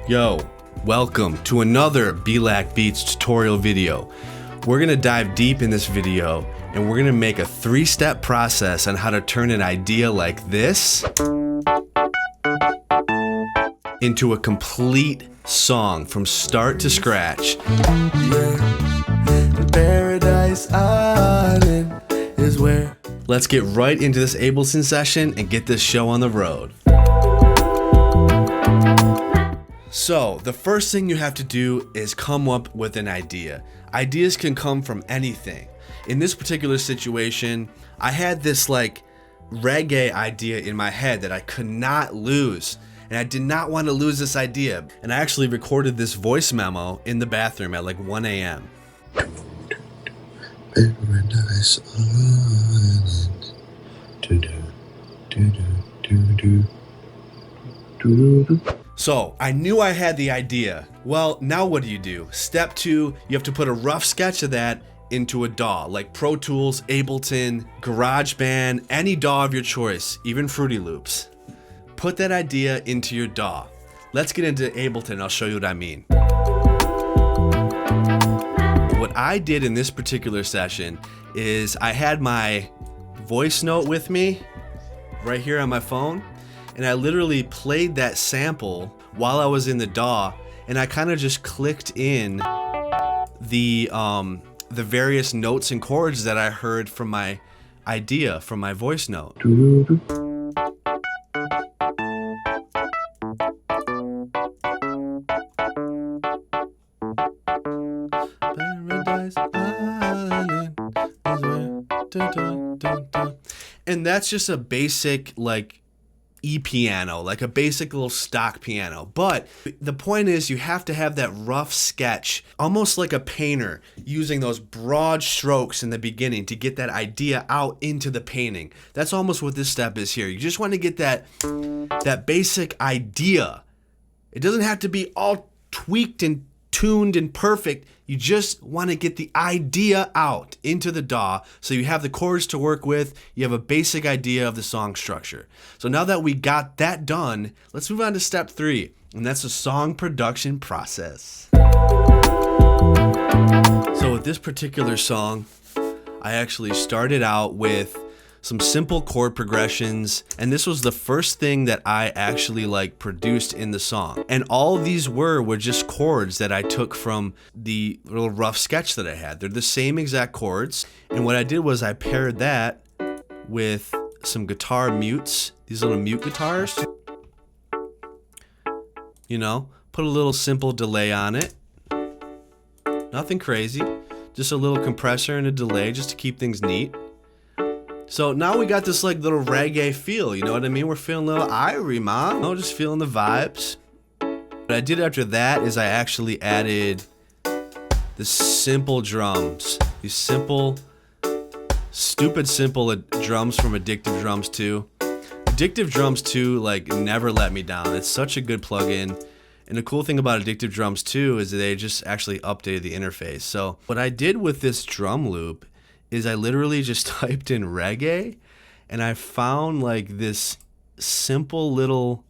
Yo, welcome to another BLAC Beats tutorial video. We're gonna dive deep in this video and we're gonna make a 3-step process on how to turn an idea like this into a complete song from start to scratch. Paradise Island is where. Let's get right into this Ableton session and get this show on the road. So, the first thing you have to do is come up with an idea. Ideas can come from anything. In this particular situation, I had this reggae idea in my head that I could not lose. And I did not want to lose this idea. And I actually recorded this voice memo in the bathroom at 1 a.m. Paradise Island. So I knew I had the idea. Well, now what do? Step 2, you have to put a rough sketch of that into a DAW, like Pro Tools, Ableton, GarageBand, any DAW of your choice, even Fruity Loops. Put that idea into your DAW. Let's get into Ableton, I'll show you what I mean. What I did in this particular session is I had my voice note with me right here on my phone, and I literally played that sample while I was in the DAW, and I kind of just clicked in the various notes and chords that I heard from my idea, from my voice note. And that's just a basic E-piano, like a basic little stock piano. But the point is you have to have that rough sketch, almost like a painter, using those broad strokes in the beginning to get that idea out into the painting. That's almost what this step is here. You just want to get that basic idea. It doesn't have to be all tweaked and tuned and perfect. You just want to get the idea out into the DAW so you have the chords to work with, you have a basic idea of the song structure. So now that we got that done, let's move on to step 3, and that's the song production process. So with this particular song, I actually started out with some simple chord progressions, and this was the first thing that I actually produced in the song. And all these were just chords that I took from the little rough sketch that I had. They're the same exact chords, and what I did was I paired that with some guitar mutes, these little mute guitars. You know, put a little simple delay on it. Nothing crazy, just a little compressor and a delay just to keep things neat. So now we got this little reggae feel, you know what I mean? We're feeling a little Irie, man. No, just feeling the vibes. What I did after that is I actually added the simple drums. These simple, stupid simple drums from Addictive Drums 2. Addictive Drums 2 never let me down. It's such a good plugin. And the cool thing about Addictive Drums 2 is they just actually updated the interface. So what I did with this drum loop is I literally just typed in reggae, and I found this simple little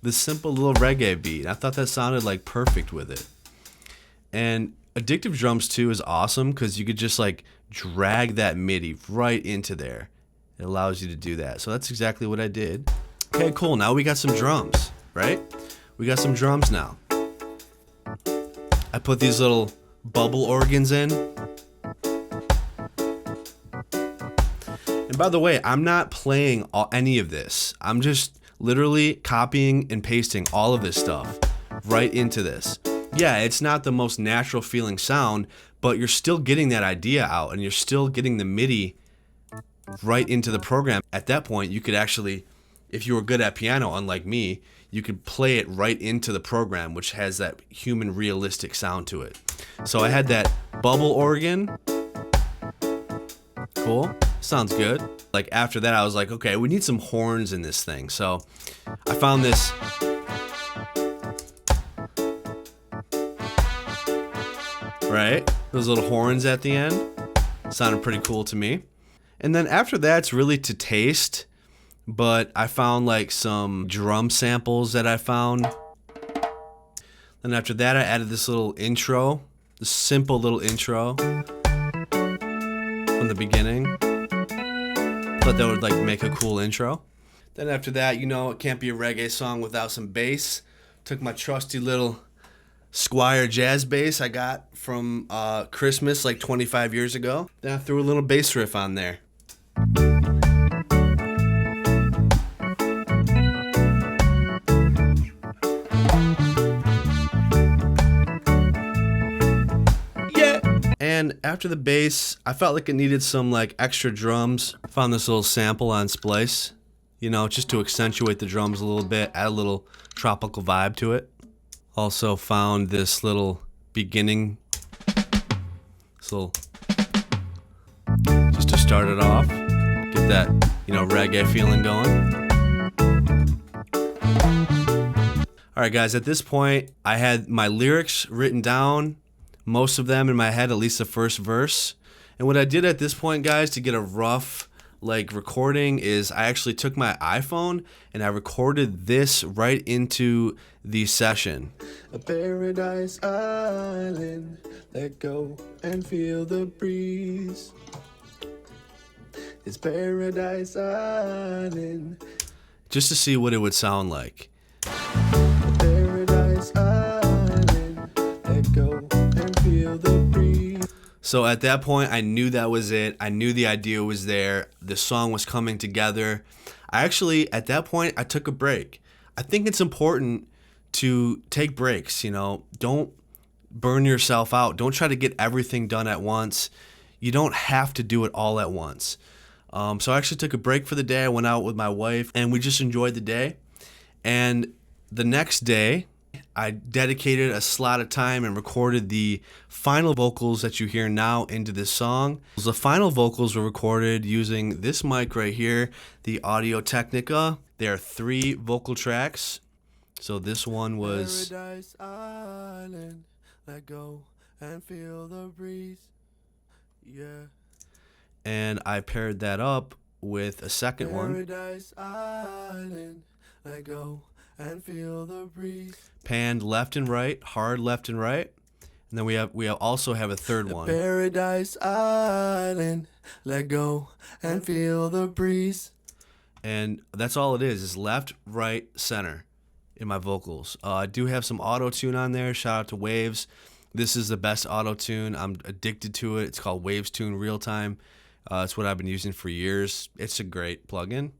reggae beat. I thought that sounded perfect with it. And Addictive Drums 2 is awesome because you could just drag that MIDI right into there. It allows you to do that. So that's exactly what I did. Okay, cool. Now we got some drums, right? We got some drums now. I put these little bubble organs in. And by the way, I'm not playing any of this. I'm just literally copying and pasting all of this stuff right into this. Yeah, it's not the most natural feeling sound, but you're still getting that idea out and you're still getting the MIDI right into the program. At that point, you could actually, if you were good at piano, unlike me, you could play it right into the program, which has that human realistic sound to it. So I had that bubble organ. Cool, sounds good. After that, I was like, okay, we need some horns in this thing. So I found this. Right, those little horns at the end sounded pretty cool to me. And then after that, it's really to taste. but I found like some drum samples that I found. Then after that, I added this little intro, this simple little intro from the beginning. Thought that would like make a cool intro. Then after that, you know, it can't be a reggae song without some bass. Took my trusty little Squire jazz bass I got from Christmas like 25 years ago. Then I threw a little bass riff on there. Yeah. And after the bass, I felt like it needed some like extra drums. Found this little sample on Splice, you know, just to accentuate the drums a little bit, add a little tropical vibe to it. Also found this little beginning, just to start it off, get that, you know, reggae feeling going. All right, guys, at this point, I had my lyrics written down, most of them in my head, at least the first verse. And what I did at this point, guys, to get a rough like recording is I actually took my iPhone and I recorded this right into the session. A paradise island, let go and feel the breeze. It's paradise island. Just to see what it would sound like. A paradise island, let go and feel the breeze. So at that point, I knew that was it. I knew the idea was there. The song was coming together. At that point, I took a break. I think it's important to take breaks, you know. Don't burn yourself out. Don't try to get everything done at once. You don't have to do it all at once. So I actually took a break for the day. I went out with my wife, and we just enjoyed the day. And the next day, I dedicated a slot of time and recorded the final vocals that you hear now into this song. The final vocals were recorded using this mic right here, the Audio Technica. There are 3 vocal tracks. So this one was Paradise Island, let go and feel the breeze. Yeah. And I paired that up with a second one. Paradise Island, let go and feel the breeze. Panned left and right, hard left and right. And then we also have a third one. Paradise Island, let go and feel the breeze. And that's all it is left, right, center in my vocals. I do have some auto-tune on there. Shout out to Waves. This is the best auto-tune. I'm addicted to it. It's called Waves Tune Real Time. It's what I've been using for years. It's a great plugin.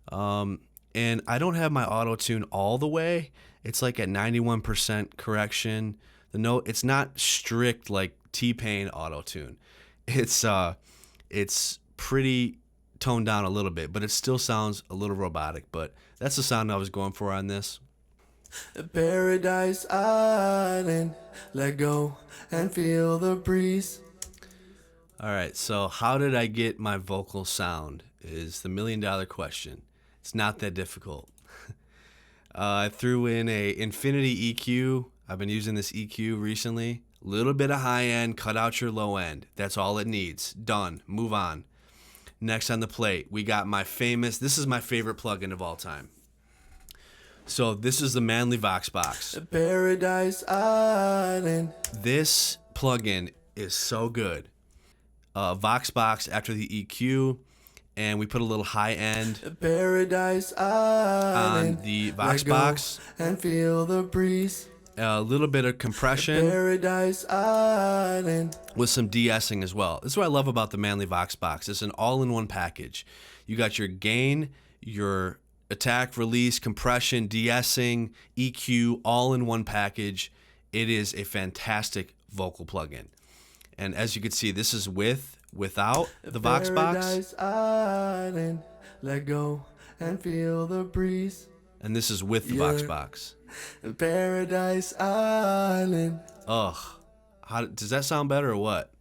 And I don't have my auto-tune all the way. It's like at 91% correction. The note, it's not strict like T-Pain auto-tune. It's pretty toned down a little bit, but it still sounds a little robotic. But that's the sound I was going for on this. Paradise Island, let go and feel the breeze. All right, so how did I get my vocal sound is the $1 million question. It's not that difficult. I threw in a Infinity EQ. I've been using this EQ recently. A little bit of high end, cut out your low end. That's all it needs. Done. Move on. Next on the plate, we got this is my favorite plugin of all time. So this is the Manly Vox Box. Paradise Island. This plugin is so good. Vox Box after the EQ, and we put a little high end Paradise Island on the Vox Box and feel the breeze. A little bit of compression Paradise Island with some de-essing as well. This is what I love about the Manly Vox Box. It's an all-in-one package. You got your gain, your attack, release, compression, de-essing, EQ, all in one package. It is a fantastic vocal plugin. And as you can see, this is without the Vox Box. Paradise Island, let go and feel the breeze. And this is with the Vox Box. Paradise Island. Ugh. Does that sound better or what?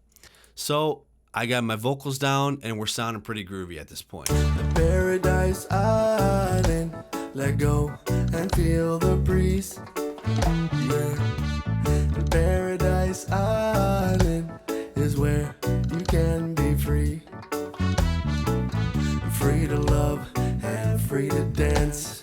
So I got my vocals down and we're sounding pretty groovy at this point. Paradise Island, let go and feel the breeze. Yeah. Paradise Island is where you can be free. Free to love and free to dance,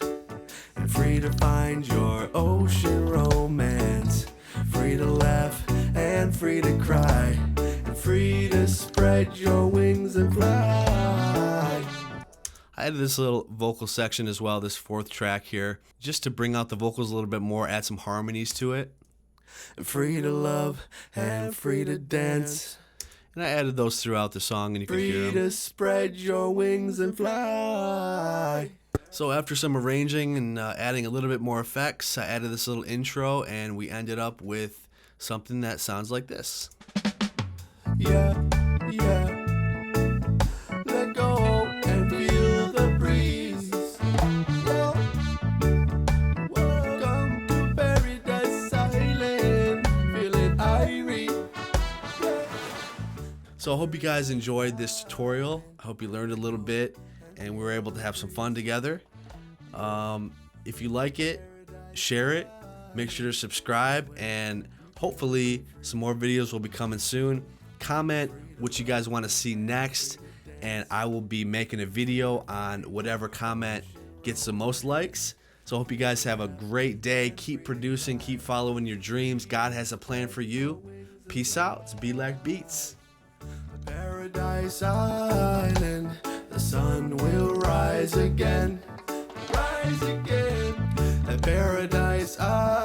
and free to find your ocean romance. Free to laugh and free to cry, and free to spread your wings and fly. I added this little vocal section as well, this fourth track here, just to bring out the vocals a little bit more, add some harmonies to it. Free to love and free to dance, And I added those throughout the song, and you can hear free them. to spread your wings and fly. So after some arranging and adding a little bit more effects, I added this little intro, and we ended up with something that sounds like this. Yeah, yeah. Let go and feel the breeze. Welcome to Paradise Island. Feeling irie. So I hope you guys enjoyed this tutorial. I hope you learned a little bit and we were able to have some fun together. If you like it, share it, make sure to subscribe, and hopefully some more videos will be coming soon. Comment what you guys want to see next, and I will be making a video on whatever comment gets the most likes. So I hope you guys have a great day. Keep producing, keep following your dreams. God has a plan for you. Peace out. It's Be Like Beats. Paradise Island, the sun will rise again. Rise again. At Paradise Island.